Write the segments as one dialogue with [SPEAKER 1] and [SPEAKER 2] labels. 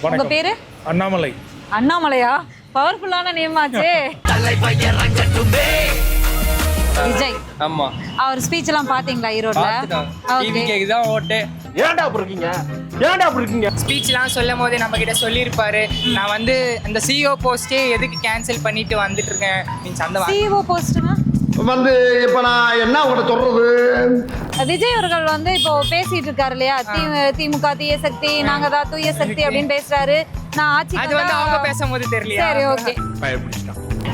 [SPEAKER 1] உங்க பேரு?
[SPEAKER 2] அண்ணாமலை.
[SPEAKER 1] அண்ணாமலையா? பவர்ஃபுல்லான நேம் ஆச்சே. விஜய்.
[SPEAKER 3] ஆமா.
[SPEAKER 1] அவர் ஸ்பீச் எல்லாம் பாத்தீங்களா ஈரோட்ல?
[SPEAKER 3] டிவிக்கு தான் ஓட்டு.
[SPEAKER 2] ஏன்டா அப்படி இருக்கீங்க?
[SPEAKER 4] ஸ்பீச்லாம் சொல்லும் போது நம்ம கிட்ட சொல்லியிருப்பாரு, நான் வந்து அந்த சிஓ போஸ்டே எதுக்கு கேன்சல் பண்ணிட்டு வந்துட்டு இருக்கேன் மீன்ஸ் அந்த
[SPEAKER 1] சிஓ போஸ்ட்னா
[SPEAKER 5] வந்து இப்ப நான் என்ன உங்கள்கிட்ட சொல்றது?
[SPEAKER 1] விஜய் அவர்கள் வந்து இப்போ பேசிட்டு இருக்காரு இல்லையா, திமுக தீய சக்தி, நாங்க தான் தூய சக்தி அப்படின்னு பேசுறாரு. நான் ஆட்சி
[SPEAKER 4] அது வந்து அவங்க பேசும்போது தெரியல.
[SPEAKER 1] சரி, ஓகே.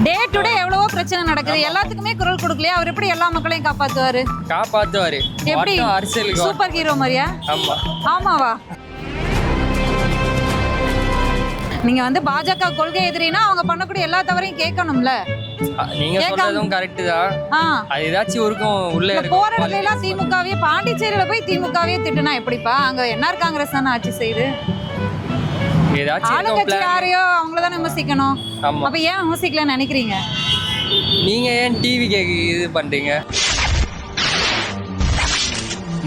[SPEAKER 1] டே டு டே எவ்வளவோ பிரச்சனை நடக்குது, எல்லாத்துக்குமே குரல் கொடுக்கலையா? அவர் எப்படி எல்லா மக்களையும் காப்பாத்துவாரு? எப்படி?
[SPEAKER 3] அரசியலுக்கு
[SPEAKER 1] சூப்பர் ஹீரோ மாதிரியா?
[SPEAKER 3] ஆமா.
[SPEAKER 1] ஆமாவா? நீங்க வந்து பாஜக கொள்கை எதிரினா அவங்க பண்ணக்கூடிய எல்லா தவறையும் கேட்கணும்ல.
[SPEAKER 3] நீங்க சொல்றதும் கரெக்ட் தான். அது ஏதாச்சும் இருக்கும் உள்ள இருக்கு.
[SPEAKER 1] போற இடத்துல எல்லாம் திமுகவே, பாண்டிச்சேரியில போய் திமுகவே திட்டுனா எப்படிப்பா? அங்க என்ஆர் காங்கிரஸ் தானே ஆட்சி செய்யுது. ஆளுங்கட்சி யாரையோ அவங்கள தானே விமர்சிக்கணும். அப்ப ஏன் விமர்சிக்கலன்னு நினைக்கிறீங்க?
[SPEAKER 3] நீங்க ஏன் டிவி கேக்கு இது பண்றீங்க?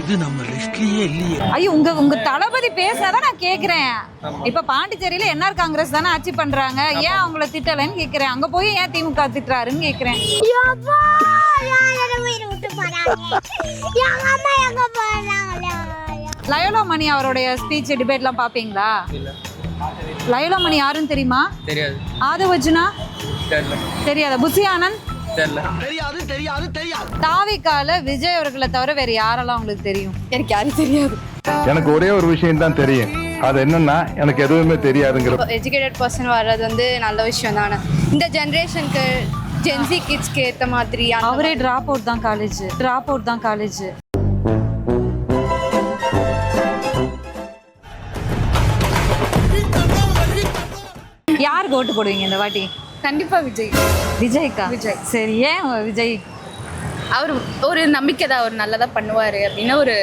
[SPEAKER 6] இது நம்ம லிஸ்ட்லயே இல்லையே.
[SPEAKER 1] ஐயோ, உங்க தளபதி பேசாதான் நான் கேக்குறேன். இப்ப பாண்டிச்சேரியில என்ஆர் காங்கிரஸ் தானே ஆட்சி பண்றாங்க, ஏன் அவங்கள திட்டலன்னு கேக்குறேன். அங்க போய் ஏன் திமுக திட்டுறாருன்னு கேக்குறேன். லயோலா மணி அவருடைய ஸ்பீச் டிபேட்லாம் பாப்பீங்களா? லயோலா மணி யாருன்னு தெரியுமா?
[SPEAKER 3] தெரியாது.
[SPEAKER 1] ஆதவஜுனா தெரியாதா? புசி ஆனந்த்
[SPEAKER 5] தெரியாது.
[SPEAKER 1] தாவிகால விஜய் அவர்களை தவிர வேற யாரெல்லாம் உங்களுக்கு தெரியும்? எனக்கு யாரும் தெரியாது.
[SPEAKER 7] எனக்கு ஒரே ஒரு விஷயம் தான் தெரியும், அது என்னன்னா எனக்கு எதுவுமே தெரியாதுங்கிற.
[SPEAKER 8] எஜுகேட்டட் பர்சன் வர்றது வந்து நல்ல விஷயம் தானே. இந்த ஜென்ரேஷனுக்கு ஜென்சி கிட்ஸ்க்கு ஏற்ற மாதிரி.
[SPEAKER 1] அவரே டிராப் அவுட் தான் காலேஜ். யாருக்கு ஓட்டு போடுவீங்க இந்த வாட்டி?
[SPEAKER 8] கண்டிப்பா விஜய்.
[SPEAKER 1] விஜய்க்கா? சரி, ஏன் விஜய்?
[SPEAKER 8] அவர் ஒரு நம்பிக்கை தான், அவர் நல்லதா பண்ணுவாரு அப்படின்னு ஒரு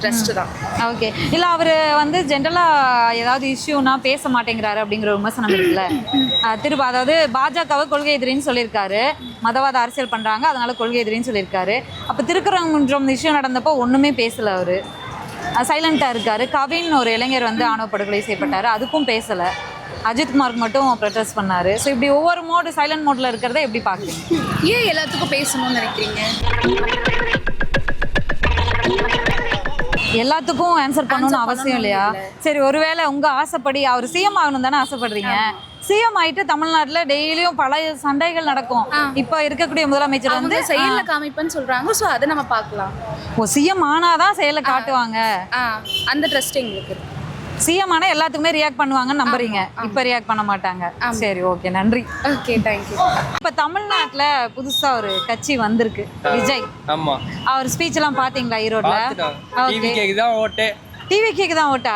[SPEAKER 8] ட்ரஸ்ட் தான்.
[SPEAKER 1] ஓகே. இல்ல அவர் வந்து ஜென்ரலா ஏதாவது இஷ்யூனா பேச மாட்டேங்கிறாரு அப்படிங்கிற ஒரு விமர்சனம் இருக்குல்ல. அதாவது பாஜகவை கொள்கை எதிரின்னு சொல்லியிருக்காரு, மதவாத அரசியல் பண்றாங்க அதனால கொள்கை எதிரின்னு சொல்லியிருக்காரு. அப்ப திருக்கரங்குன்றம் இஷ்யூ நடந்தப்போ ஒண்ணுமே பேசல, அவரு சைலண்டா இருக்காரு. கவின் ஒரு இளைஞர் வந்து ஆணவ படுகொலை செய்யப்பட்டாரு, அதுக்கும் பேசல. அஜித்குமாருக்கு மட்டும் ப்ரொட்டஸ்ட் பண்ணாரு. ஸோ இப்படி ஒவ்வொரு மோடு சைலண்ட் மோட்ல இருக்கிறத எப்படி பார்க்குறீங்க?
[SPEAKER 8] ஏன் எல்லாத்துக்கும் பேசணும்னு நினைக்கிறீங்க?
[SPEAKER 1] எல்லாத்துக்கும் ஆன்சர் பண்ணணும்னு அவசியம் இல்லையா? சரி, ஒருவேளை உங்க ஆசைப்படி அவர் சிஎம் ஆகணும் தானே ஆசைப்படுறீங்க. சிஎம் ஆயிட்டு தமிழ்நாட்டுல டெய்லியும் பல சண்டைகள் நடக்கும். இப்ப இருக்கக்கூடிய முதலமைச்சர் வந்து
[SPEAKER 8] செயல்ல காமிப்பேன்னு சொல்றாங்க. ஸோ அதை நம்ம பார்க்கலாம்.
[SPEAKER 1] சிஎம் ஆனாதான் செயலை காட்டுவாங்க.
[SPEAKER 8] அந்த ட்ரஸ்ட் எங்களுக்கு இருக்கு.
[SPEAKER 1] சிஎம் ஆனா எல்லாத்துக்குமே ரியாக்ட் பண்ணுவாங்கன்னு நம்புறீங்க. இப்ப ரியாக்ட் பண்ண மாட்டாங்க. சரி, ஓகே, நன்றி.
[SPEAKER 8] Okay, thank you.
[SPEAKER 1] இப்ப தமிழ்நாட்டுல புதுசா ஒரு கட்சி வந்திருக்கு, விஜய்.
[SPEAKER 3] ஆமா.
[SPEAKER 1] அவர் ஸ்பீச் எல்லாம் பாத்தீங்களா ஈரோட்ல?
[SPEAKER 3] டிவி கேக்கு தான் ஓட்டு.
[SPEAKER 1] டிவி கேக்கு தான் ஓட்டா?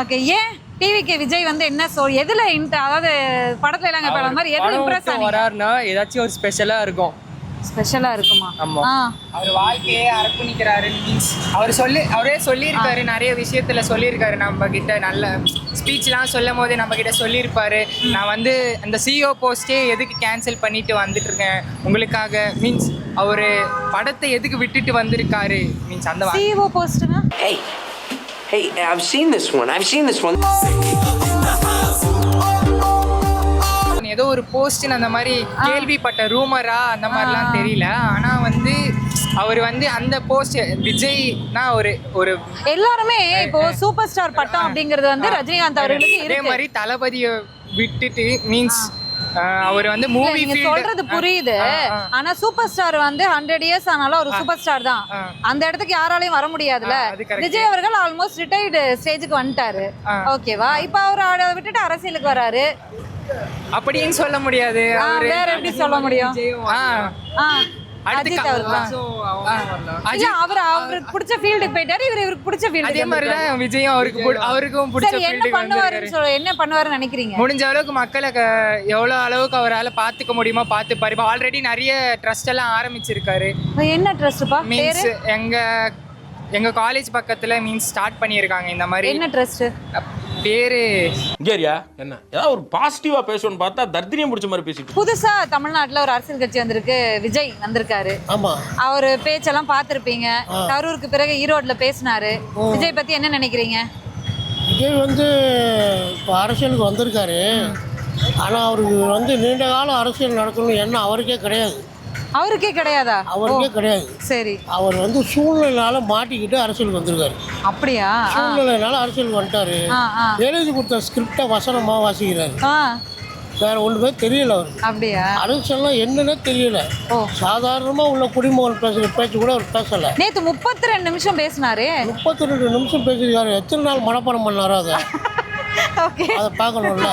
[SPEAKER 1] ஓகே. ஏன் டிவிக்கு விஜய் வந்து என்ன எதுல அதாவது படத்துல எல்லாம் கேட்பாங்க மாதிரி எதுல இம்ப்ரெஸ் ஆனீங்க?
[SPEAKER 3] வராருன்னா ஏதாச்சும் ஒரு ஸ்பெஷலா இருக்கும்.
[SPEAKER 1] ஸ்பெஷலா இருக்குமா?
[SPEAKER 4] அவர் வாழ்க்கையே அர்ப்பணிக்கிறாரு மீன்ஸ் அவரே சொல்லியிருக்காரு, நிறைய விஷயத்துல சொல்லியிருக்காரு. நம்ம கிட்ட நல்ல ஸ்பீச்லாம் சொல்லும் போது நம்ம கிட்ட சொல்லியிருப்பாரு, நான் வந்து அந்த சிஓ போஸ்டே எதுக்கு கேன்சல் பண்ணிட்டு வந்துட்டு இருக்கேன் உங்களுக்காக மீன்ஸ் அவரு படத்தை எதுக்கு விட்டுட்டு வந்திருக்காரு மீன்ஸ் அந்த
[SPEAKER 1] CO போஸ்ட்னா.
[SPEAKER 6] Hey, I've seen this one.
[SPEAKER 4] ஏதோ ஒரு போஸ்ட் அந்த மாதிரி கேள்விப்பட்ட ரூமரா அந்த மாதிரிலாம் தெரியல. ஆனா வந்து அவர் வந்து அந்த போஸ்ட் விஜய்னா ஒரு
[SPEAKER 1] எல்லாருமே இப்போ சூப்பர் ஸ்டார் பட்டம் அப்படிங்கிறது வந்து ரஜினிகாந்த் அவர்களுக்கு இருக்கு.
[SPEAKER 4] இதே மாதிரி தளபதியை விட்டுட்டு மீன்ஸ் அவர் வந்து மூவி
[SPEAKER 1] சொல்றது புரியுது. ஆனா சூப்பர் ஸ்டார் வந்து 100 இயர்ஸ் ஆனாலும் ஒரு சூப்பர் ஸ்டார் தான். அந்த இடத்துக்கு யாராலையும் வர முடியாதுல. விஜய் அவர்கள் ஆல்மோஸ்ட் ரிட்டையர்டு ஸ்டேஜுக்கு வந்துட்டாரு. ஓகேவா? இப்ப அவர் அதை விட்டுட்டு அரசியலுக்கு வராரு
[SPEAKER 4] அப்படின்னு சொல்ல முடியாது.
[SPEAKER 1] வேற எப்படி சொல்ல முடியும்? அஜித் அவருக்கு பிடிச்ச ஃபீல்டுக்கு போயிட்டாரு, இவருக்கு பிடிச்ச ஃபீல்டு.
[SPEAKER 4] அதே மாதிரி தான் விஜயும் அவருக்கும் பிடிச்ச ஃபீல்டுக்கு வந்தாரு.
[SPEAKER 1] என்ன பண்ணுவாருன்னு நினைக்கிறீங்க?
[SPEAKER 4] முடிஞ்ச அளவுக்கு மக்களை எவ்வளவு அளவுக்கு அவரால் பாத்துக்க முடியுமோ பாத்துப்பாரு. ஆல்ரெடி நிறைய ட்ரஸ்ட் எல்லாம் ஆரம்பிச்சிருக்காரு.
[SPEAKER 1] என்ன ட்ரஸ்ட்பா?
[SPEAKER 4] மீன்ஸ் எங்க காலேஜ் பக்கத்துல மீன்ஸ் ஸ்டார்ட் பண்ணியிருக்காங்க இந்த மாதிரி.
[SPEAKER 1] என்ன ட்ரஸ்ட்
[SPEAKER 4] பேரு?
[SPEAKER 2] இங்கேரியா என்ன ஏதாவது ஒரு பாசிட்டிவா பேசணும்னு பார்த்தா தர்தினியம் பிடிச்ச மாதிரி பேசிட்டு.
[SPEAKER 1] புதுசா தமிழ்நாட்டுல ஒரு அரசியல் கட்சி வந்திருக்கு, விஜய் வந்திருக்காரு.
[SPEAKER 6] ஆமா.
[SPEAKER 1] அவர் பேச்செல்லாம் பார்த்திருப்பீங்க. கரூருக்கு பிறகு ஈரோட்ல பேசினாரு. விஜய் பத்தி என்ன நினைக்கிறீங்க?
[SPEAKER 9] விஜய் வந்து இப்போ அரசியலுக்கு வந்திருக்காரு. ஆனால் அவருக்கு வந்து நீண்ட காலம் அரசியல் நடக்கணும்னு எண்ணம் அவருக்கே கிடையாது.
[SPEAKER 1] அவருக்கே கிடையாதா?
[SPEAKER 9] அவருக்கே கிடையாது.
[SPEAKER 1] சரி.
[SPEAKER 9] அவர் வந்து சூழ்நிலையால மாட்டிக்கிட்டு அரசியலுக்கு வந்திருக்காரு.
[SPEAKER 1] அப்படியா?
[SPEAKER 9] சூழ்நிலையால அரசியலுக்கு வந்துட்டாரு. எழுதி கொடுத்த ஸ்கிரிப்டை வசனமாக வாசிக்கிறாரு. வேற ஒன்றுமே தெரியல அவருக்கு.
[SPEAKER 1] அப்படியா?
[SPEAKER 9] அரசியல்லாம் என்னன்னே தெரியல. சாதாரணமாக உள்ள குடிமகன் பேசுகிற பேச்சு கூட அவர் பேசலை.
[SPEAKER 1] நேற்று 32 நிமிஷம் பேசினாரு.
[SPEAKER 9] 32 நிமிஷம் பேசியிருக்காரு. எத்தனை நாள் மனப்பாடம் பண்ணாரோ அதை அதை பார்க்கணும்ல.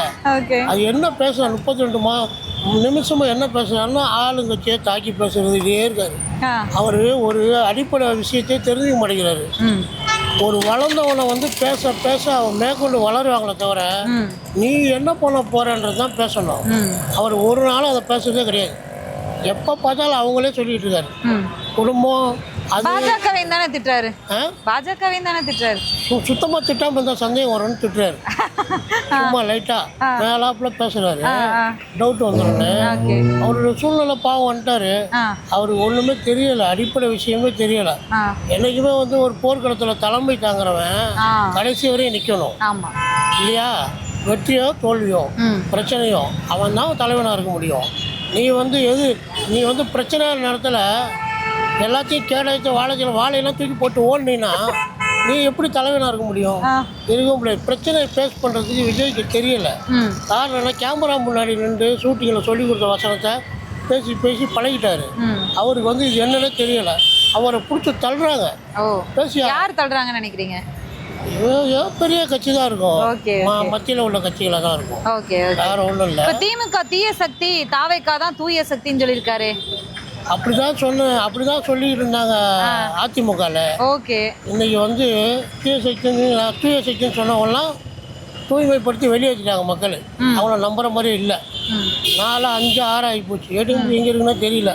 [SPEAKER 9] அது என்ன பேசுற 32 நிமிஷமா என்ன பேசுறாருன்னா ஆளுங்கட்சியை தாக்கி பேசுறதுலேயே இருக்காரு. அவர் ஒரு அடிப்படை விஷயத்தை தெரிஞ்சுக்க மாட்டேங்கிறாரு. ஒரு வளர்ந்தவனை வந்து பேச பேச அவன் மேற்கொண்டு வளருவாங்களே தவிர நீ என்ன பண்ண போறன்றது தான் பேசணும். அவர் ஒரு நாளும் அதை பேசுறதே கிடையாது. எப்போ பார்த்தாலும் அவங்களே சொல்லிட்டு இருக்காரு. குடும்பம்
[SPEAKER 1] பாஜகவையும் தானே திட்டுறாரு. பாஜகவையும் தானே திட்டுறாரு.
[SPEAKER 9] சுத்தமாக திட்டாமல் இருந்தால் சந்தேகம் வரும்னு திட்டுறாரு. சும்மா லைட்டாக மேலாப்புல பேசுறாரு. டவுட் வந்துடும்னு அவரோட சூழ்நிலை பாவம் வந்துட்டாரு. அவருக்கு ஒன்றுமே தெரியலை. அடிப்படை விஷயமே தெரியலை. என்னைக்குமே வந்து ஒரு போர்க்களத்தில் தலைமை தாங்குறவன் கடைசி வரையும் நிற்கணும் இல்லையா? வெற்றியோ தோல்வியோ பிரச்சனையோ அவன் தான் தலைவனாக இருக்க முடியும். நீ வந்து பிரச்சனை நேரத்தில் எல்லாத்தையும் கேடாய்த்து வாழையெல்லாம் தூக்கி போட்டு ஓடினீன்னா நீ எப்படி தலைவனாக இருக்க முடியும்? இருக்க முடியாது. பிரச்சனையை ஃபேஸ் பண்ணுறதுக்கு விஜய்க்கு தெரியலை. காரணம் என்ன? கேமரா முன்னாடி நின்று ஷூட்டிங்கில் சொல்லி கொடுத்த வசனத்தை பேசி பேசி பழகிட்டாரு. அவருக்கு வந்து இது என்னன்னே தெரியலை. அவரை பிடிச்சி தள்ளுறாங்க.
[SPEAKER 1] பேசி யார் தள்ளுறாங்கன்னு நினைக்கிறீங்க?
[SPEAKER 9] பெரிய கட்சி தான் இருக்கும். மத்தியில் உள்ள கட்சிகளை தான் இருக்கும். வேற ஒன்றும் இல்லை.
[SPEAKER 1] திமுக தீய சக்தி, தாவேக்கா தான் தூய சக்தின்னு சொல்லியிருக்காரு.
[SPEAKER 9] அப்படிதான் அப்படிதான் சொல்லிட்டு இருந்தாங்க அதிமுகவில். இன்னைக்கு வந்து தூய சக்தின்னு சொன்னவங்கலாம் தூய்மைப்படுத்தி வெளியே வச்சுட்டாங்க மக்கள். அவங்கள நம்புற மாதிரி இல்லை. 4, 5, 6 ஆகிப்போச்சு. எங்கே இருக்குன்னா தெரியல.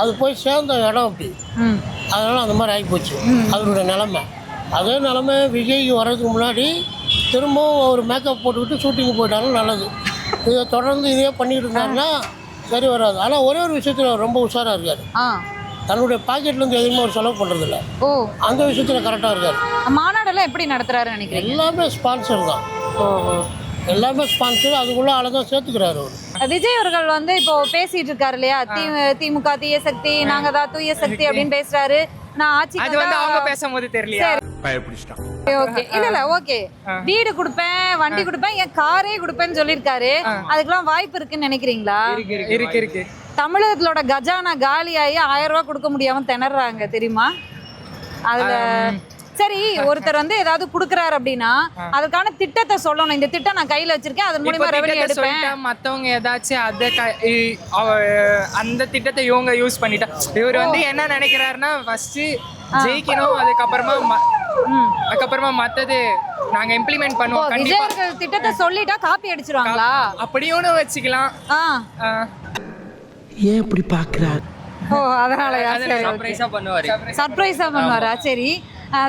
[SPEAKER 9] அது போய் சேர்ந்த இடம் அப்படி. அதனால அந்த மாதிரி ஆகிப்போச்சு அதனுடைய நிலைமை. அதே நிலைமை விஜய்க்கு வர்றதுக்கு முன்னாடி திரும்பவும் ஒரு மேக்கப் போட்டுக்கிட்டு ஷூட்டிங் போயிட்டாலும் நல்லது. இதை தொடர்ந்து இதே பண்ணிட்டு இருந்தாருன்னா சரி வராது. ஆனால் ஒரே ஒரு விஷயத்தில் ரொம்ப உஷாராக இருக்காரு. தன்னுடைய பாக்கெட்லேருந்து எதுவுமே ஒரு செலவு பண்ணுறதில்ல. அந்த விஷயத்தில் கரெக்டாக இருக்காரு.
[SPEAKER 1] மாநாடெல்லாம் எப்படி நடத்துறாரு நினைக்கிறேன்?
[SPEAKER 9] எல்லாமே ஸ்பான்சர் தான். எல்லாமே ஸ்பான்சர். அதுக்குள்ள ஆளை தான் சேர்த்துக்கிறாரு அவர்.
[SPEAKER 1] விஜய் அவர்கள் வந்து இப்போ பேசிட்டு இருக்காரு இல்லையா? திமுக தீய சக்தி, நாங்க தான் தூய சக்தி அப்படின்னு பேசுறாரு. நான் ஆட்சி
[SPEAKER 4] அது வந்து அவங்க பேசும்போது தெரியலையா?
[SPEAKER 1] வீடு கொடுப்பேன், வண்டி கொடுப்பேன், என் காரே கொடுப்பேன்னு சொல்லிருக்காரு. அதுக்கெல்லாம் வாய்ப்பு இருக்குன்னு நினைக்கிறீங்களா?
[SPEAKER 4] இருக்கு.
[SPEAKER 1] தமிழகத்தோட கஜானா காலியாகி 1000 ரூபாய் கொடுக்க முடியாம திணறாங்க தெரியுமா? அதுல சரி, ஒருத்தர் வந்து ஏதாவது குடுக்குறாரு அப்படின்னா அதுக்கான திட்டத்தை சொல்லணும். இந்த திட்டம் நான் கையில வச்சிருக்கேன், அதன் மூலமா ரெவென்யூ எடுப்பேன்.
[SPEAKER 4] மத்தவங்க ஏதாச்சும் அந்த திட்டத்தை இவங்க யூஸ் பண்ணிட்டா இவர் வந்து என்ன நினைக்கிறாருன்னா ஃபர்ஸ்ட் ஜெயிக்கணும், அதுக்கப்புறமா மத்தது நாங்க இம்ப்ளிமெண்ட் பண்ணுவோம். கண்டிப்பா
[SPEAKER 1] திட்டத்தை சொல்லிட்டா காப்பி அடிச்சிருவாங்களா?
[SPEAKER 4] அப்படியும் வச்சுக்கலாம்.
[SPEAKER 6] ஏன் இப்படி பாக்குறாரு?
[SPEAKER 1] அதனால சர்ப்ரைஸா பண்ணுவாரா? சரி,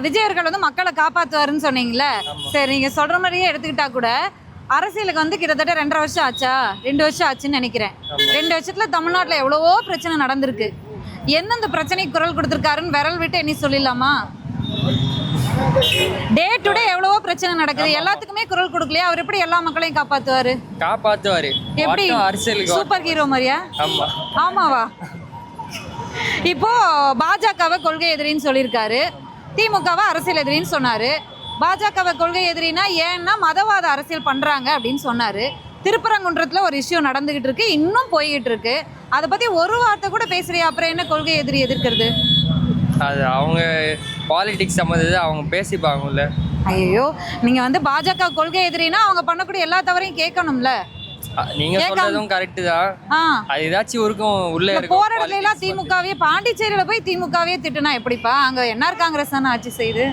[SPEAKER 1] விஜய் அவர்கள் வந்து மக்களை காப்பாற்றுவாருன்னு சொன்னீங்களே. சரி, நீங்கள் சொல்கிற மாதிரியே எடுத்துக்கிட்டா கூட அரசியலுக்கு வந்து கிட்டத்தட்ட 2.5 வருஷம் ஆச்சா? 2 வருஷம் ஆச்சுன்னு நினைக்கிறேன். 2 வருஷத்தில் தமிழ்நாட்டில் எவ்வளவோ பிரச்சனை நடந்திருக்கு. எந்தெந்த பிரச்சனைக்கு குரல் கொடுத்துருக்காருன்னு விரல் விட்டு என்ன சொல்லிடலாமா? டே டு டே எவ்வளவோ பிரச்சனை நடக்குது. எல்லாத்துக்குமே குரல் கொடுக்கலையா? அவர் எப்படி எல்லா மக்களையும் காப்பாற்றுவாரு? எப்படி? சூப்பர் ஹீரோ மாதிரியா? ஆமாவா? இப்போ பாஜகவை கொள்கை எதிரின்னு சொல்லியிருக்காரு, திமுகவை அரசியல் எதிரின்னு சொன்னாரு. பாஜகவை கொள்கை எதிரினா ஏன்னா மதவாத அரசியல் பண்றாங்க அப்படின்னு சொன்னாரு. திருப்பரங்குன்றத்துல ஒரு இஷ்யூ நடந்துகிட்டு இருக்கு, இன்னும் போய்கிட்டு இருக்கு. அதை பத்தி ஒரு வார்த்தை கூட பேசுறியா? அப்புறம் என்ன கொள்கை எதிரி எதிர்க்கிறது?
[SPEAKER 3] அது அவங்க பாலிடிக்ஸ் சம்மந்தது அவங்க பேசிப்பாங்கல்ல.
[SPEAKER 1] ஐயோ, நீங்க வந்து பாஜக கொள்கை எதிரினா அவங்க பண்ணக்கூடிய எல்லா தவறையும் கேட்கணும்ல.
[SPEAKER 3] நீங்க சொல்றதும் கரெக்ட் தான். அது ஏதாச்சும் இருக்கும் உள்ள இருக்க.
[SPEAKER 1] போற இடத்துல எல்லாம் திமுகவே, பாண்டிச்சேரியில போய் திமுகவே திட்டுனா எப்படிப்பா? அங்க என்ஆர் காங்கிரஸ் தானே ஆட்சி செய்யுது.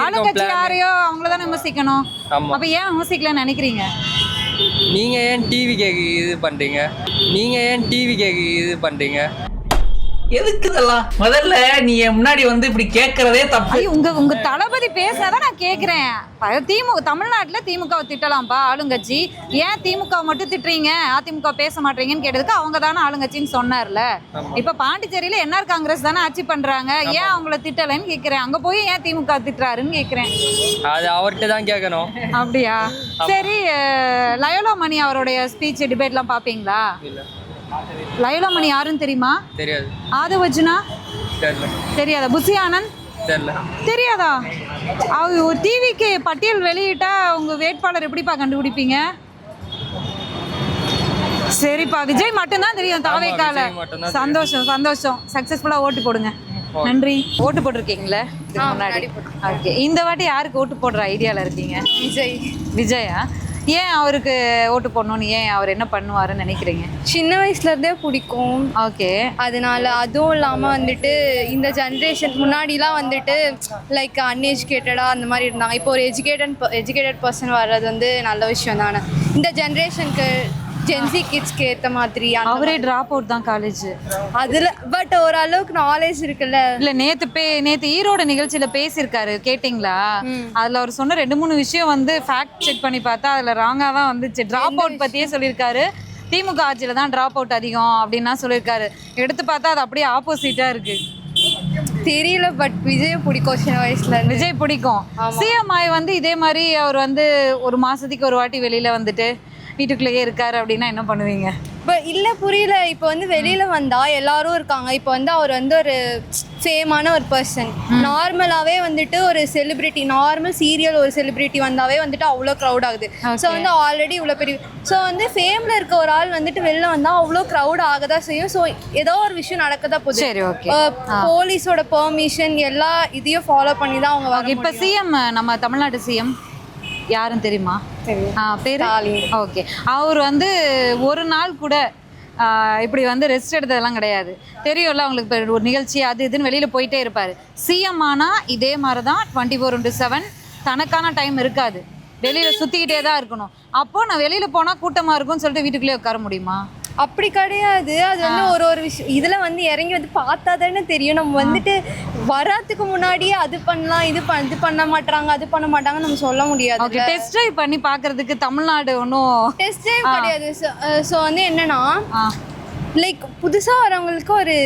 [SPEAKER 1] ஆளுங்கட்சி யாரையோ அவங்கள தானே விமர்சிக்கணும். அப்ப ஏன் விமர்சிக்கலன்னு நினைக்கிறீங்க?
[SPEAKER 3] நீங்க ஏன் டிவி கேக்கு இது பண்றீங்க?
[SPEAKER 10] எதுக்கு இதெல்லாம்? முதல்ல நீ என் முன்னாடி வந்து இப்படி கேட்கறதே தப்பு.
[SPEAKER 1] ஐயோ, உங்க தளபதி பேசாதான் நான் கேக்குறேன். திமுக தமிழ்நாட்டுல திமுகவை திட்டலாம்ப்பா ஆளுங்கட்சி, ஏன் திமுக மட்டும் திட்டுறீங்க, அதிமுக பேச மாட்டீங்கன்னு கேட்டதுக்கு அவங்க தானே ஆளுங்கட்சின்னு சொன்னார்ல. இப்ப பாண்டிச்சேரியில என்ஆர் காங்கிரஸ் தானே ஆட்சி பண்றாங்க, ஏன் அவங்கள திட்டலைன்னு கேக்குறேன். அங்க போய் ஏன் திமுக திட்டுறாருன்னு கேக்குறேன்.
[SPEAKER 3] அது அவர்கிட்ட தான் கேட்கணும்.
[SPEAKER 1] அப்படியா? சரி, லயோலா மணி அவருடைய ஸ்பீச் டிபேட்லாம் பாப்பீங்களா? லயோலா மணி யாருன்னு தெரியுமா?
[SPEAKER 3] தெரியாது.
[SPEAKER 1] ஆதவர்ஜுனா
[SPEAKER 3] தெரியல.
[SPEAKER 1] தெரியாதா? புசி ஆனந்த்
[SPEAKER 3] தெரியல. தெரியாதா?
[SPEAKER 1] அவங்க ஒரு டிவிக்கு பட்டியல் வெளியிட்டா உங்க வேட்பாளர் எப்படிப்பா கண்டுபிடிப்பீங்க? சரிப்பா, விஜய் மட்டும்தான் தெரியும் தாவேக்கால.
[SPEAKER 3] விஜய் மட்டும்தான்
[SPEAKER 1] சந்தோஷம் சந்தோஷம், சக்சஸ்ஃபுல்லா ஓட்டு போடுங்க. நன்றி. ஓட்டு போட்டிருக்கீங்களே முன்னாடி? ஓகே, இந்த வாட்டி யாருக்கு ஓட்டு போடுற ஐடியால இருக்கீங்க?
[SPEAKER 8] விஜய்.
[SPEAKER 1] விஜயா? ஏன் அவருக்கு ஓட்டு போடணும்னு, ஏன் அவர் என்ன பண்ணுவாருன்னு நினைக்கிறீங்க?
[SPEAKER 8] சின்ன வயசுலேருந்தே பிடிக்கும்.
[SPEAKER 1] ஓகே.
[SPEAKER 8] அதனால அதுவும் இல்லாமல் வந்துட்டு இந்த ஜென்ரேஷன் முன்னாடிலாம் வந்துட்டு லைக் அன்எஜுகேட்டடாக அந்த மாதிரி இருந்தாங்க. இப்போ ஒரு எஜுகேட்டட் பர்சன் வர்றது வந்து நல்ல விஷயம் தானே. இந்த ஜென்ரேஷனுக்கு ஜென்சி கிட்ஸ்க்கு ஏற்ற மாதிரி.
[SPEAKER 1] அவரே டிராப் அவுட் தான் காலேஜ்.
[SPEAKER 8] அதில் பட் ஓரளவுக்கு நாலேஜ் இருக்குல்ல.
[SPEAKER 1] இல்ல, நேத்து ஈரோடு நிகழ்ச்சியில பேசியிருக்காரு, கேட்டிங்களா? அதுல அவர் சொன்ன 2-3 விஷயம் வந்து ஃபேக்ட் செக் பண்ணி பார்த்தா அதுல ராங்கா தான் வந்துச்சு. டிராப் அவுட் பத்தியே சொல்லியிருக்காரு. திமுக ஆட்சியில தான் டிராப் அவுட் அதிகம் அப்படின்னா சொல்லியிருக்காரு. எடுத்து பார்த்தா அது அப்படியே ஆப்போசிட்டா இருக்கு.
[SPEAKER 8] தெரியல, பட் விஜய் பிடிக்கும் சின்ன வயசுல.
[SPEAKER 1] விஜய் பிடிக்கும். சிஎம் ஆய் வந்து இதே மாதிரி அவர் வந்து ஒரு மாசத்துக்கு ஒரு வாட்டி வெளியில வந்துட்டு வீட்டுக்குள்ளேயே இருக்காரு அப்படின்னா என்ன பண்ணுவீங்க?
[SPEAKER 8] பட் இல்லை, புரியல. இப்போ வந்து வெளியில் வந்தால் எல்லாரும் இருக்காங்க. இப்போ வந்து அவர் வந்து ஒரு ஃபேமான ஒரு பர்சன். நார்மலாகவே வந்துட்டு ஒரு செலிப்ரிட்டி, நார்மல் சீரியல் ஒரு செலிப்ரிட்டி வந்தாவே வந்துட்டு அவ்வளோ க்ரௌட் ஆகுது. ஸோ வந்து ஆல்ரெடி இவ்வளோ பெரிய, ஸோ வந்து ஃபேமில் இருக்க ஒரு ஆள் வந்துட்டு வெளில வந்தால் அவ்வளோ க்ரௌட் ஆகதான் செய்யும். ஸோ ஏதோ ஒரு விஷயம் நடக்கதான் போகுது.
[SPEAKER 1] சரி, ஓகே.
[SPEAKER 8] போலீஸோட பெர்மிஷன் எல்லா இதையும் ஃபாலோ பண்ணி தான் அவங்க வர.
[SPEAKER 1] இப்போ சிஎம், நம்ம தமிழ்நாடு சிஎம் யாருன்னு தெரியுமா? பேரு? ஓகே. அவர் வந்து ஒரு நாள் கூட இப்படி வந்து ரெஸ்ட் எடுத்ததெல்லாம் கிடையாது. தெரியும்ல அவங்களுக்கு. இப்போ ஒரு நிகழ்ச்சி அது இதுன்னு வெளியில் போயிட்டே இருப்பார். சிஎம் ஆனால் இதே மாதிரி தான் 24/7 தனக்கான டைம் இருக்காது. வெளியில் சுற்றிக்கிட்டே தான் இருக்கணும். அப்போது நான் வெளியில் போனால் கூட்டமாக இருக்கும்னு சொல்லிட்டு வீட்டுக்குள்ளேயே உட்கார முடியுமா?
[SPEAKER 8] அப்படி கிடையாது. அது வந்து ஒரு விஷயம் இதில் வந்து இறங்கி வந்து பார்த்தா தானே தெரியும். நம்ம வந்துட்டு வராதுக்கு முன்னாடியே அது பண்ணலாம், இது பண்ண மாட்டாங்க, அது பண்ண மாட்டாங்கன்னு நம்ம சொல்ல முடியாது.
[SPEAKER 1] ஓகே, டெஸ்ட் ட்ரைவ் பண்ணி பார்க்கறதுக்கு தமிழ்நாடு ஒன்றும்
[SPEAKER 8] டெஸ்ட் ட்ரைவ் கிடையாது. ஸோ வந்து என்னன்னா லைக் புதுசாக வரவங்களுக்கு ஒரு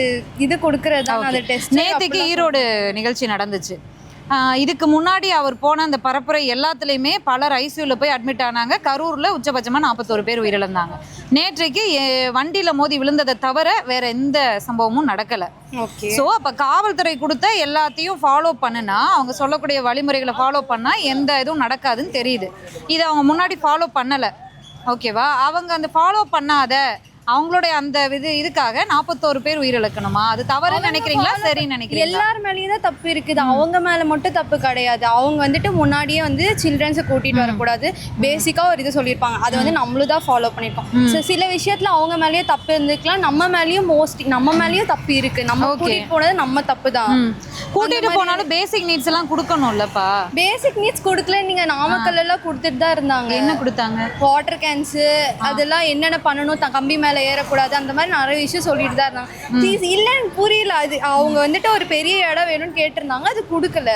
[SPEAKER 8] இது கொடுக்கறது தான் அந்த டெஸ்ட்.
[SPEAKER 1] நேற்றுக்கு ஈரோடு நிகழ்ச்சி நடந்துச்சு. இதுக்கு முன்னாடி அவர் போன அந்த பரப்புரை எல்லாத்துலேயுமே பலர் ஐசியூவில் போய் அட்மிட் ஆனாங்க. கரூரில் உச்சபட்சமாக 41 பேர் உயிரிழந்தாங்க. நேற்றைக்கு வண்டியில் மோதி விழுந்ததை தவிர வேற எந்த சம்பவமும் நடக்கலை.
[SPEAKER 8] ஓகே.
[SPEAKER 1] ஸோ அப்போ காவல்துறை கொடுத்த எல்லாத்தையும் ஃபாலோ பண்ணுனா, அவங்க சொல்லக்கூடிய வழிமுறைகளை ஃபாலோ பண்ணால் எந்த இதுவும் நடக்காதுன்னு தெரியுது. இதை அவங்க முன்னாடி ஃபாலோ பண்ணலை. ஓகேவா? அவங்க அந்த ஃபாலோ பண்ணாத அவங்களுடைய அந்த இதுக்காக 41 பேர் உயிரிழக்கணுமா? அது தவறுன்னு நினைக்கிறீங்களா, சரி நினைக்கிறீங்களா?
[SPEAKER 8] எல்லார் மேலேயும் தான் தப்பு இருக்குது. அவங்க மேலே மட்டும் தப்பு கிடையாது. அவங்க வந்துட்டு முன்னாடியே வந்து சில்ட்ரன்ஸை கூட்டிகிட்டு வரக்கூடாது பேசிக்காக ஒரு இது சொல்லியிருப்பாங்க. அதை வந்து நம்மளும் தான் ஃபாலோ பண்ணியிருப்போம். ஸோ சில விஷயத்தில் அவங்க மேலேயே தப்பு இருந்துக்கலாம், நம்ம மேலேயும் நம்ம மேலேயும் தப்பு இருக்குது. நம்ம கூட்டிகிட்டு போனது நம்ம தப்பு தான்.
[SPEAKER 1] கூட்டிகிட்டு போனாலும் பேசிக் நீட்ஸ் எல்லாம் கொடுக்கணும்லப்பா.
[SPEAKER 8] பேசிக் நீட்ஸ் கொடுக்கல. நீங்கள் நாமக்கல் எல்லாம் கொடுத்துட்டு தான் இருந்தாங்க.
[SPEAKER 1] என்ன கொடுத்தாங்க?
[SPEAKER 8] வாட்டர் கேன்ஸு அதெல்லாம் என்னென்ன பண்ணணும், கம்பி மேலே ஏறக்கூடாது, அந்த மாதிரி நிறைய விஷயம் சொல்லிட்டு தான் இருந்தாங்க. இல்லைன்னு புரியல. அது அவங்க வந்துட்டு ஒரு பெரிய இடம் வேணும்னு கேட்டிருந்தாங்க, அது கொடுக்கல.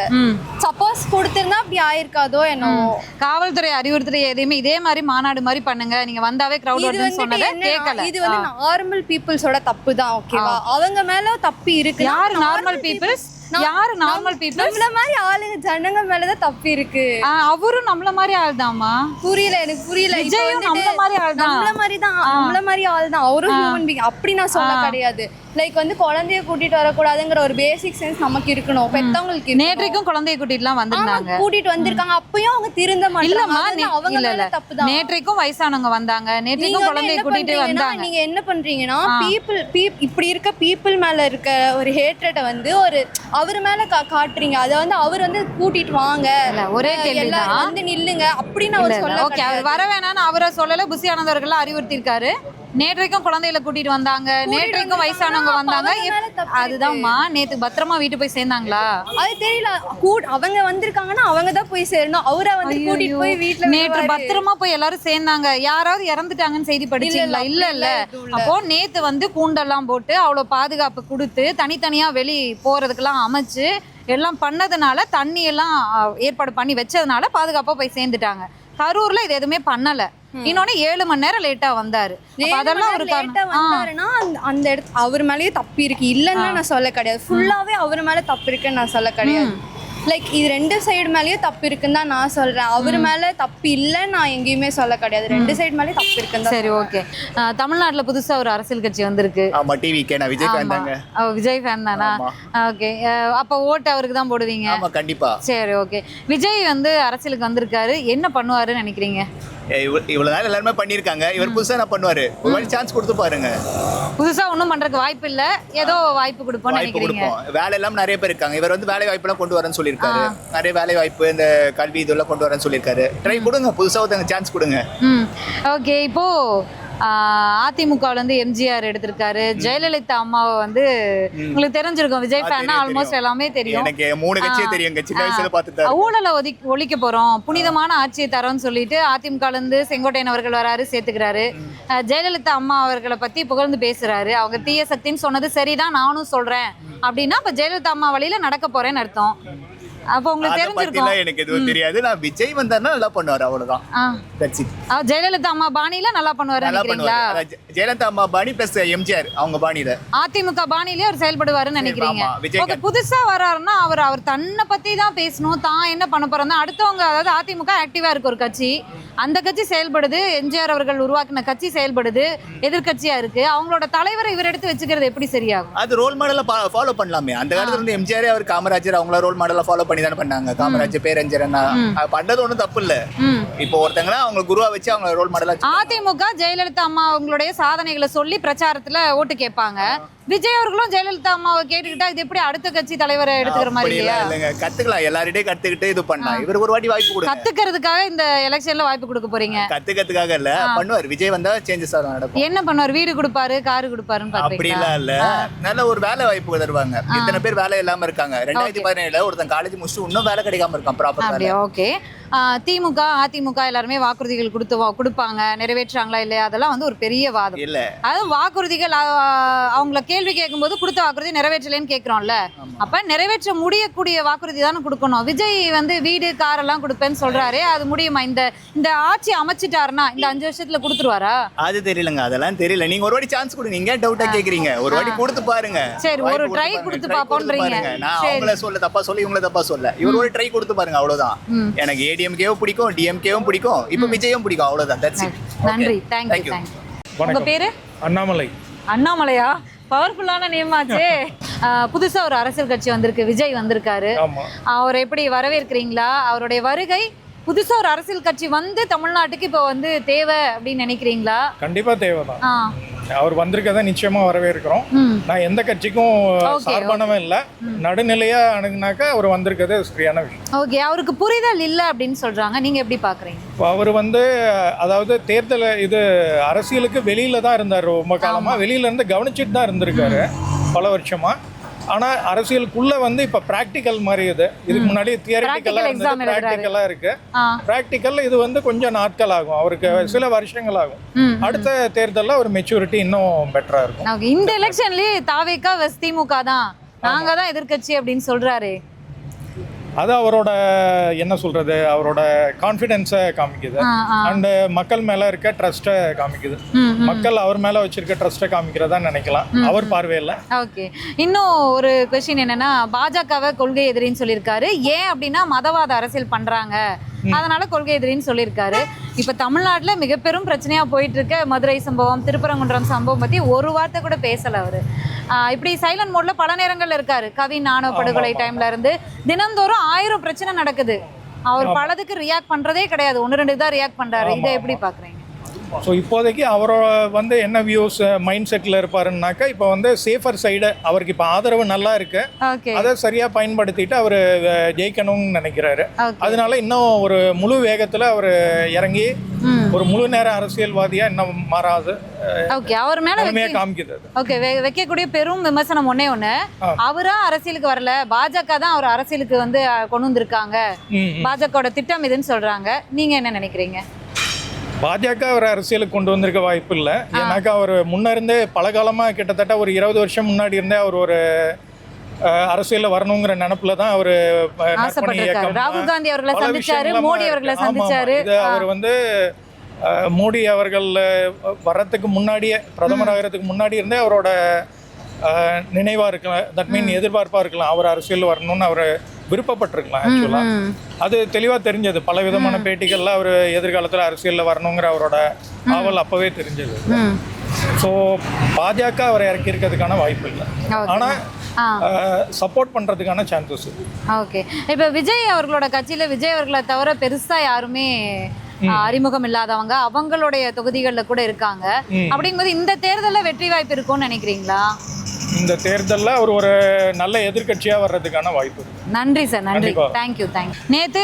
[SPEAKER 8] சப்போஸ் கொடுத்திருந்தா அப்படி ஆயிருக்காதோ என்னவோ.
[SPEAKER 1] காவல்துறை அறிவுறுத்துறை எதையுமே இதே மாதிரி மாநாடு மாதிரி பண்ணுங்க, நீங்க வந்தாவே கிரௌட் வருதுன்னு சொன்னதை கேட்கல.
[SPEAKER 8] இது வந்து நார்மல் பீப்புள்ஸோட தப்பு தான். ஓகேவா? அவங்க மேல தப்பு இருக்கு.
[SPEAKER 1] யார் நார்மல் பீப்புள்ஸ்? யாரு நார்மல் பீப்புள்ஸ்?
[SPEAKER 8] நம்மள மாதிரி ஆளுங்க ஜனங்க மேல தான் தப்பு இருக்கு.
[SPEAKER 1] அவரும் நம்மள மாதிரி ஆள் தான்மா.
[SPEAKER 8] புரியல, எனக்கு புரியல.
[SPEAKER 1] விஜயும் நம்மள மாதிரி ஆள் தான்.
[SPEAKER 8] நம்மள மாதிரி தான், நம்மள மாதிரி ஆள் தான். அவரும் ஹியூமன் பீயிங். அப்படி நான் சொல்ல கிடையாது. லைக் வந்து குழந்தைய கூட்டிட்டு வரக்கூடாதுங்கிற ஒரு பேசிக் சென்ஸ் நமக்கு இருக்கணும். பெத்தவங்களுக்கு
[SPEAKER 1] நேற்றைக்கும் குழந்தைய கூட்டிட்டுலாம் வந்திருந்தாங்க,
[SPEAKER 8] கூட்டிட்டு வந்திருக்காங்க. அப்பயும் அவங்க திருந்த மாட்டாங்க. அவங்க மேல தப்பு தான்.
[SPEAKER 1] நேற்றைக்கும் வயசானவங்க வந்தாங்க, நேற்றைக்கும் குழந்தைய கூட்டிட்டு வந்தாங்க.
[SPEAKER 8] நீங்க என்ன பண்றீங்கன்னா இப்படி இருக்க பீப்புள் மேல இருக்க ஒரு ஹேட்ரட்டை வந்து ஒரு அவர் மேல காட்டுறீங்க. அதை வந்து அவர் வந்து கூட்டிட்டு வாங்க,
[SPEAKER 1] ஒரே கேள்விதான்,
[SPEAKER 8] வந்து நில்லுங்க அப்படின்னு அவர் சொல்ல.
[SPEAKER 1] ஓகே, அவர் வர வேணாம்னு அவரை சொல்லல. புசி ஆனந்த் அவர்கள் அறிவுறுத்தி இருக்காரு. நேற்றைக்கும் குழந்தைகளை கூட்டிட்டு வந்தாங்க, நேற்றைக்கும் வயசானவங்க வந்தாங்க. அதுதான்மா, நேத்து பத்திரமா வீட்டு போய் சேர்ந்தாங்களா?
[SPEAKER 8] அது தெரியல. அவங்க வந்திருக்காங்கன்னா அவங்க தான் போய் சேரணும். அவரை வந்து கூட்டிட்டு போய் வீட்டுல
[SPEAKER 1] நேற்று பத்திரமா போய் எல்லாரும் சேர்ந்தாங்க. யாராவது இறந்துட்டாங்கன்னு செய்தி படிச்சீங்களா? இல்ல. அப்போ நேத்து வந்து கூண்டெல்லாம் போட்டு அவ்வளவு பாதுகாப்பு கொடுத்து தனித்தனியா வெளி போறதுக்கெல்லாம் அமைச்சு எல்லாம் பண்ணதுனால, தண்ணி எல்லாம் ஏற்பாடு பண்ணி வச்சதுனால பாதுகாப்பா போய் சேர்ந்துட்டாங்க. கரூர்ல இது எதுவுமே பண்ணல. இன்னொன்னு 7 மணி நேரம் லேட்டா வந்தாரு. அதெல்லாம் ஒரு
[SPEAKER 8] வந்தாருன்னா அந்த இடத்து அவர் மேலேயே தப்பு இருக்கு. இல்லைன்னா நான் சொல்ல கிடையாது. ஃபுல்லாவே அவர் மேல தப்பு இருக்குன்னு நான் சொல்ல கிடையாது. லைக் இது 2 சைடு மேலேயும் தப்பு இருக்குன்னு தான் நான் சொல்றேன். அவர் மேல தப்பு இல்லைன்னு நான் எங்கேயுமே சொல்ல கிடையாது. 2 சைடு மேலேயும் தப்பு இருக்குன்னு.
[SPEAKER 1] சரி, ஓகே. தமிழ்நாட்டுல புதுசா ஒரு அரசியல் கட்சி வந்திருக்கு.
[SPEAKER 11] ஆமா, டிவிக்கே. நான் விஜய் ஃபேன் தாங்க.
[SPEAKER 1] விஜய் ஃபேன் தானா? ஓகே. அப்ப ஓட்டு அவருக்கு தான் போடுவீங்க?
[SPEAKER 11] ஆமா, கண்டிப்பா.
[SPEAKER 1] சரி, ஓகே. விஜய் வந்து அரசியலுக்கு வந்திருக்காரு, என்ன பண்ணுவாருன்னு நினைக்கிறீங்க?
[SPEAKER 11] இவ்வளவு நாள் எல்லாருமே பண்ணிருக்காங்க. இவர் புதுசா என்ன பண்ணுவாரு? ஒரு வாட்டி சான்ஸ் கொடுத்து பாருங்க.
[SPEAKER 1] புதுசா ஒன்றும் பண்றதுக்கு வாய்ப்பு இல்ல, ஏதோ வாய்ப்பு கொடுப்போம்னு நினைக்கிறீங்க?
[SPEAKER 11] வேலை எல்லாம் நிறைய பேர் இருக்காங்க. இவர் வந்து வேலை வாய்ப்பு எல்லாம் கொண்டு வரேன்னு சொல்லியிருக்காரு. நிறைய வேலை வாய்ப்பு, இந்த கல்வி இதெல்லாம் கொண்டு வரேன்னு சொல்லியிருக்காரு. ட்ரை கொடுங்க, புதுசா ஒருத்தங்க சான்ஸ் கொடுங்க.
[SPEAKER 1] ஓகே. இப்போ அதிமுகவில் வந்து எம்ஜிஆர் எடுத்திருக்காரு. ஜெயலலிதா அம்மாவை வந்து உங்களுக்கு தெரிஞ்சிருக்கும், விஜய் ஃபேன்னா ஆல்மோஸ்ட் எல்லாமே தெரியும்.
[SPEAKER 11] எனக்கு 3 கட்சியே தெரியுங்க, சின்ன வயசுல பார்த்துட்டு.
[SPEAKER 1] ஊழலை ஒழிக்க போறோம், புனிதமான ஆட்சியை தரோம்னு சொல்லிட்டு அதிமுகல இருந்து செங்கோட்டையன் அவர்கள் வராரு, சேர்த்துக்கிறாரு. ஜெயலலிதா அம்மா அவர்களை பத்தி புகழ்ந்து பேசுறாரு. அவங்க தீய சக்தின்னு சொன்னது சரிதான், நானும் சொல்றேன் அப்படின்னா இப்ப ஜெயலலிதா அம்மா வழியில நடக்க போறேன்னு அர்த்தம். அப்போ உங்களுக்கு தெரிஞ்சிருக்கும்.
[SPEAKER 11] எனக்கு எதுவும் தெரியாது. நான் விஜய் வந்தாருன்னா நல்லா பண்ணுவாரு, அவ்வளவுதான்.
[SPEAKER 1] ஜெயலலிதா அம்மா பாணியில நல்லா பண்ணுவாரு நினைக்கிறீங்களா?
[SPEAKER 11] ஜெயலலிதா அம்மா பாணி பிளஸ் எம்ஜிஆர் அவங்க பாணியில, அதிமுக
[SPEAKER 1] பாணியிலே அவர் செயல்படுவாருன்னு நினைக்கிறீங்க? புதுசா வராருன்னா அவர் தன்னை பத்தி தான் பேசணும், தான் என்ன பண்ண போறோம்னா அடுத்தவங்க, அதாவது அதிமுக ஆக்டிவா இருக்கு ஒரு கட்சி, அந்த கட்சி செயல்படுது, எம்ஜிஆர் அவர்கள் உருவாக்கின கட்சி செயல்படுது, எதிர்கட்சியா இருக்கு. அவங்களோட தலைவரை இவர் எடுத்து வச்சுக்கிறது எப்படி சரியாகும்?
[SPEAKER 11] அது ரோல் மாடலா ஃபாலோ பண்ணலாமே. அந்த காலத்துல இருந்து எம்ஜிஆர், அவர் காமராஜர் அவங்கள ரோல் மாடலா ஃபாலோ பண்ணி தானே பண்ணாங்க. காமராஜர், பேரஞ்சர் பண்ணது ஒண்ணும் தப்பு இல்ல. இப்போ ஒருத்தங்கன்னா அவங்க குருவா வச்சு அவங்க ரோல் மாடலா. அதிமுக
[SPEAKER 1] ஜெயலலிதா அம்மா அவங்களுடைய சாதனைகளை சொல்லி பிரச்சாரத்துல ஓட்டு கேட்பாங்க. விஜய் அவர்களும் ஜெயலலிதா அம்மாவை கேட்டுக்கிட்டா இது எப்படி அடுத்த கட்சி தலைவரை எடுத்துக்கிற மாதிரி இல்லையா?
[SPEAKER 11] கத்துக்கலாம், எல்லார்கிட்டயும் கத்துக்கிட்டு இது பண்ணலாம். இவருக்கு ஒரு வாட்டி வாய்ப்பு கொடுங்க.
[SPEAKER 1] கத்துக்கிறதுக்காக இந்த எலெக்ஷன்ல வாய்ப்பு கொடுக்க போறீங்க?
[SPEAKER 11] கத்துக்கிறதுக்காக இல்ல, பண்ணுவார். விஜய் வந்தா சேஞ்சஸ் நடக்கும்.
[SPEAKER 1] என்ன பண்ணுவார்? வீடு கொடுப்பாரு, காரு கொடுப்பாருன்னு
[SPEAKER 11] அப்படி இல்ல. நல்ல ஒரு வேலை வாய்ப்பு தருவாங்க. இத்தனை பேர் வேலை இல்லாம இருக்காங்க. 2017 ஒருத்தன் காலேஜ் முடிச்சு இன்னும் வேலை கிடைக்காம இருக்கான் ப்ராப்பர்.
[SPEAKER 1] ஓகே. திமுக அதிமுக எல்லாருமே வாக்குறுதிகள் கொடுப்பாங்க, நிறைவேற்றாங்களா இல்லையா? அதெல்லாம் வந்து ஒரு பெரிய வாதம் இல்ல. அது வாக்குறுதிகள் அவங்கள கேள்வி கேட்கும்போது கொடுத்த வாக்குறுதி நிறைவேற்றலன்னு கேட்கிறோம்ல, அப்ப நிறைவேற்ற முடியக்கூடிய வாக்குறுதி தானே கொடுக்கணும். விஜய் வந்து வீடு கார் எல்லாம் கொடுப்பேன்னு சொல்றாரு, அது முடியுமா? இந்த ஆட்சி அமைச்சிட்டாருன்னா இந்த 5 வருஷத்துல கொடுத்துருவாரா?
[SPEAKER 11] அது தெரியலங்க, அதெல்லாம் தெரியல. நீங்க ஒரு வாட்டி சான்ஸ் கொடுங்க. நீங்க டவுட்டா கேக்குறீங்க, ஒரு வாட்டி கொடுத்து பாருங்க.
[SPEAKER 1] சரி, ஒரு ட்ரை கொடுத்து பாப்போம்ன்றீங்க.
[SPEAKER 11] நான் அவங்கள சொல்ல தப்பா சொல்ல, இவங்கள தப்பா சொல்ல, இவர் ஒரு ட்ரை கொடுத்து பாருங்க, அவ்வளவுதான். எனக்கு ஏடிஎம்கேவும் பிடிக்கும், டிஎம்கேவும் பிடிக்கும், இப்போ விஜயும் பிடிக்கும், அவ்வளவுதான். That's it.
[SPEAKER 1] நன்றி, தேங்க் யூ. உங்க பேரு?
[SPEAKER 2] அண்ணாமலை.
[SPEAKER 1] அண்ணாமலையா? பவர்ஃபுல்லான நேம் ஆச்சு. புதுசா ஒரு அரசியல் கட்சி வந்திருக்கு, விஜய் வந்திருக்காரு. அவரை எப்படி வரவேற்கிறீங்களா? அவருடைய வருகை, புதுசா ஒரு அரசியல் கட்சி வந்து தமிழ்நாட்டுக்கு இப்போ வந்து தேவை அப்படின்னு நினைக்கிறீங்களா?
[SPEAKER 2] கண்டிப்பா தேவைதான். அவர் வந்திருக்கதை நிச்சயமா வரவேற்கிறோம். நான் எந்த கட்சிக்கும் சார்பானவன் இல்ல, நடுநிலையா அணுகுனாக்கா அவர் வந்திருக்கிறது சரியான விஷயம்.
[SPEAKER 1] ஓகே. அவருக்கு புரிதல் இல்ல அப்படின்னு சொல்றாங்க, நீங்க எப்படி பாக்குறீங்க?
[SPEAKER 2] அவர் வந்து அதாவது தேர்தல் இது அரசியலுக்கு வெளியில தான் இருந்தார் ரொம்ப காலமா, வெளியில இருந்து கவனிச்சுட்டு தான் இருந்திருக்காரு பல வருஷமா. ஆனால் அரசியலுக்குள்ள வந்து இப்போ ப்ராக்டிக்கல் மாதிரி இதுக்கு முன்னாடி தியரிட்டிக்கலாக இருந்தது, ப்ராக்டிக்கலாக இருக்கு. ப்ராக்டிக்கல் இது வந்து கொஞ்சம் நாட்கள் ஆகும், அவருக்கு சில வருஷங்கள் ஆகும். அடுத்த தேர்தலில் ஒரு மெச்சூரிட்டி இன்னும் பெட்டராக இருக்கும்.
[SPEAKER 1] இந்த எலெக்ஷன்லேயே தாவேகா வெஸ் திமுக தான், நாங்கள் தான் எதிர்கட்சி அப்படின்னு சொல்றாரு.
[SPEAKER 2] அது அவரோட என்ன சொல்றது, அவரோட கான்ஃபிடென்ஸை காமிக்குது. அண்ட் மக்கள் மேல இருக்க ட்ரஸ்ட்டை காமிக்குது. மக்கள் அவர் மேல வச்சிருக்க ட்ரஸ்ட்டை காமிக்கிறதா நினைக்கலாம் அவர் பார்வையில்.
[SPEAKER 1] ஓகே. இன்னும் ஒரு கொஸ்டின் என்னன்னா, பாஜகவை கொள்கை எதிரின்னு சொல்லியிருக்காரு. ஏன் அப்படின்னா மதவாத அரசியல் பண்றாங்க, அதனால கொள்கை எதிரின்னு சொல்லியிருக்காரு. இப்போ தமிழ்நாட்டில் மிக பெரும் பிரச்சனையாக போயிட்டு இருக்க மதுரை சம்பவம், திருப்பரங்குன்றம் சம்பவம் பற்றி ஒரு வார்த்தை கூட பேசலை அவர். இப்படி சைலண்ட் மோட்ல பல நேரங்கள்ல இருக்காரு. கவின் ஆணவ படுகொலை டைம்ல இருந்து தினந்தோறும் 1000 பிரச்சனை நடக்குது. அவர் பலதுக்கு ரியாக்ட் பண்றதே கிடையாது, 1-2 தான் ரியாக்ட் பண்றாரு. இதை எப்படி பாக்குறீங்க?
[SPEAKER 2] ஸோ இப்போதைக்கு அவரோட வந்து என்ன வியூஸ் மைண்ட் செட்டில் இருப்பாருன்னாக்கா, இப்போ வந்து சேஃபர் சைடு அவருக்கு இப்போ ஆதரவு நல்லா இருக்கு, அதை சரியா பயன்படுத்திட்டு அவர் ஜெயிக்கணும்னு நினைக்கிறாரு. அதனால இன்னும் ஒரு முழு வேகத்தில் அவர் இறங்கி ஒரு முழு நேர அரசியல்வாதியா இன்னும் மாறாது
[SPEAKER 1] ஓகே, அவர் மேல
[SPEAKER 2] திறமையா காமிக்குது அது.
[SPEAKER 1] ஓகே, வைக்கக்கூடிய பெரும் விமர்சனம் ஒண்ணே ஒண்ணு, அவரா அரசியலுக்கு வரல, பாஜக தான் அவர் அரசியலுக்கு வந்து கொண்டு வந்திருக்காங்க, பாஜகவோட திட்டம் இதுன்னு சொல்றாங்க. நீங்க என்ன நினைக்கிறீங்க?
[SPEAKER 2] பாஜக அவர் அரசியலுக்கு கொண்டு வந்திருக்க வாய்ப்பு இல்லை. ஏன்னாக்கா அவர் முன்ன இருந்தே பல காலமாக கிட்டத்தட்ட ஒரு 20 வருஷம் முன்னாடி இருந்தே அவர் ஒரு அரசியலில் வரணுங்கிற நினப்புல தான் அவர்
[SPEAKER 1] ராகுல் காந்தி அவர்களை சந்திச்சாரு, மோடி அவர்களை சந்திச்சாரு.
[SPEAKER 2] அவர் வந்து மோடி அவர்கள் வர்றதுக்கு முன்னாடியே, பிரதமர் ஆகிறதுக்கு முன்னாடி இருந்தே அவரோட நினைவாக இருக்கலாம், தட் மீன் எதிர்பார்ப்பாக இருக்கலாம், அவர் அரசியல் வரணும்னு அவர் விருப்பப்பட்டிருக்கலாம். ஆக்சுவலாக அது தெளிவாக தெரிஞ்சது. பல விதமான பேட்டிகளில் அவர் எதிர்காலத்தில் அரசியலில் வரணுங்கிற அவரோட ஆவல் அப்போவே தெரிஞ்சது. ஸோ பாஜக அவரை இறக்கி இருக்கிறதுக்கான வாய்ப்பு இல்லை, ஆனால் சப்போர்ட் பண்ணுறதுக்கான சான்சஸ்.
[SPEAKER 1] ஓகே, இப்போ விஜய் அவர்களோட கட்சியில் விஜய் அவர்களை தவிர பெருசாக யாருமே அறிமுகம் இல்லாதவங்க அவங்களுடைய தொகுதிகளில் கூட இருக்காங்க. அப்படிங்கும்போது இந்த தேர்தலில் வெற்றி வாய்ப்பு இருக்கும்னு நினைக்கிறீங்களா?
[SPEAKER 2] இந்த தேர்தலில் அவர் ஒரு நல்ல எதிர்கட்சியாக வர்றதுக்கான வாய்ப்பு இருக்கு.
[SPEAKER 1] நன்றி சார், நன்றி, தேங்க்யூ. நேற்று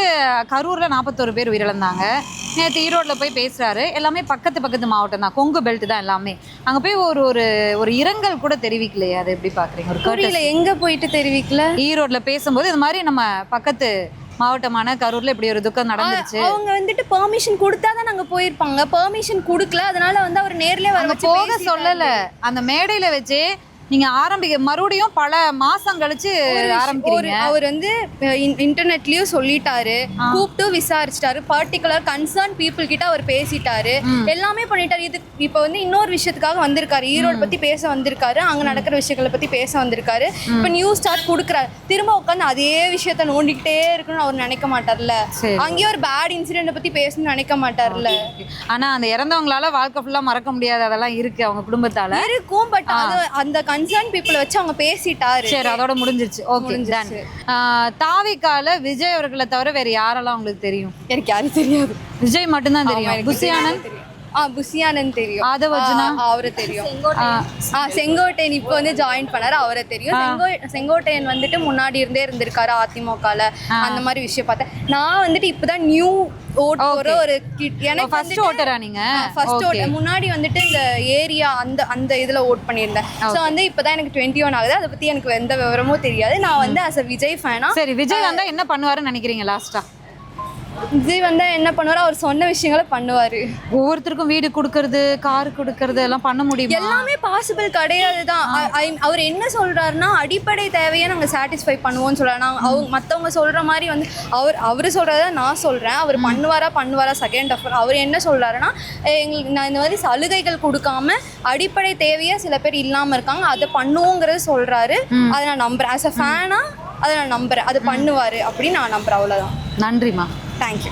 [SPEAKER 1] கரூரில் 41 பேர் உயிரிழந்தாங்க. நேற்று ஈரோட்டில் போய் பேசுகிறாரு. எல்லாமே பக்கத்து மாவட்டம் தான், கொங்கு பெல்ட் தான் எல்லாமே. அங்கே போய் ஒரு இரங்கல் கூட தெரிவிக்கலையே, அதை எப்படி பார்க்குறீங்க? ஒரு
[SPEAKER 8] கோரியில் எங்கே போயிட்டு தெரிவிக்கல?
[SPEAKER 1] ஈரோட்டில் பேசும்போது இது மாதிரி நம்ம பக்கத்து மாவட்டமான கரூர்ல இப்படி ஒரு துக்கம் நடந்துச்சு.
[SPEAKER 8] அவங்க வந்துட்டு பெர்மிஷன் கொடுத்தா தான் நாங்க போயிருப்பாங்க, பெர்மிஷன் கொடுக்கல, அதனால வந்து அவர் நேர்ல வர
[SPEAKER 1] போக சொல்லல. அந்த மேடையில வச்சு நீங்க மறுபடியும் பல மாசம் கழிச்சு ஆரம்பிக்கிறீங்க.
[SPEAKER 8] அவர் வந்து இன்டர்நெட்லயும் சொல்லிட்டாரு, கூப்பிட்டு விசாரிச்சிட்டாரு, பர்டிகுலர் கன்சர்ன் பீப்புள் கிட்ட அவர் பேசிட்டாரு, எல்லாமே பண்ணிட்டாரு. இது இப்ப வந்து இன்னொரு விஷயத்துக்காக வந்திருக்காரு, ஈரோடு பத்தி பேச வந்திருக்காரு, அங்க நடக்கிற விஷயங்களை பத்தி பேச வந்திருக்காரு. இப்ப நியூஸ் ஸ்டார்ட் கொடுக்குறாரு, திரும்ப உட்காந்து அதே விஷயத்த நோண்டிக்கிட்டே இருக்குன்னு அவர் நினைக்க மாட்டார்ல. அங்கேயே ஒரு பேட் இன்சிடென்ட் பத்தி பேசணும்னு நினைக்க மாட்டார்ல.
[SPEAKER 1] ஆனா அந்த இறந்தவங்களால வாழ்க்கை ஃபுல்லா மறக்க முடியாது, அதெல்லாம் இருக்கு அவங்க குடும்பத்தால
[SPEAKER 8] இருக்கும். பட் அந்த கன்சர்ன் பீப்புள் வச்சு அவங்க பேசிட்டாரு.
[SPEAKER 1] சரி, அதோட முடிஞ்சிருச்சு. Okay, ton. தாவிகால விஜய் அவர்களை தவிர வேற யாரெல்லாம் உங்களுக்கு தெரியும்?
[SPEAKER 8] எனக்கு யாரும் தெரியாது,
[SPEAKER 1] விஜய் மட்டும்தான் தெரியும். புசியானந்த்
[SPEAKER 8] புசியானந்த் தெரியும், அவரை தெரியும். செங்கோட்டையன் இப்போ வந்து ஜாயின் பண்ணாரு, அவரை தெரியும். செங்கோட்டையன் வந்துட்டு முன்னாடி இருந்திருக்காரு அதிமுகல, அந்த மாதிரி விஷயம் பார்த்தேன். நான் வந்துட்டு இப்பதான் நியூ ஓட் போற ஒரு எனக்கு
[SPEAKER 1] ஃபர்ஸ்ட் ஓட்டரா நீங்க?
[SPEAKER 8] First vote. முன்னாடி வந்துட்டு இந்த ஏரியா அந்த இதுல ஓட் பண்ணியிருந்தேன். ஸோ வந்து இப்பதான் எனக்கு 21 ஆகுது, அதை பத்தி எனக்கு எந்த விவரமும் தெரியாது. நான் வந்து அஸ் அ விஜய் ஃபேனா.
[SPEAKER 1] சரி, விஜய் வந்தா என்ன பண்ணுவாருன்னு நினைக்கிறீங்க? லாஸ்டா
[SPEAKER 8] விஜய் வந்தா என்ன பண்ணுவாரு? அவர் சொன்ன விஷயங்களை பண்ணுவாரு.
[SPEAKER 1] ஒவ்வொருத்தருக்கும் வீடு கொடுக்கறது, கார் கொடுக்கறது எல்லாம் பண்ண முடியும்?
[SPEAKER 8] எல்லாமே பாசிபிள் கிடையாது தான். அவர் என்ன சொல்றாருன்னா, அடிப்படை தேவையை நாங்க சாட்டிஸ்ஃபை பண்ணுவோம்னு சொல்றாரு. அவங்க மற்றவங்க சொல்ற மாதிரி வந்து அவரு சொல்றத நான் சொல்றேன். அவர் பண்ணுவாரா செகண்ட் ஆஃப். அவர் என்ன சொல்றாருன்னா, எங்களுக்கு நான் இந்த மாதிரி சலுகைகள் கொடுக்காம அடிப்படை தேவையை சில பேர் இல்லாம இருக்காங்க, அதை பண்ணுவோங்கிறது சொல்றாரு. அதை நான் நம்புறேன். ஆஸ் அ ஃபேனா அதை நான் நம்புறேன், அது பண்ணுவாரு அப்படின்னு நான் நம்புறேன். அவ்வளவுதான்.
[SPEAKER 1] நன்றிம்மா.
[SPEAKER 8] தேங்க்யூ.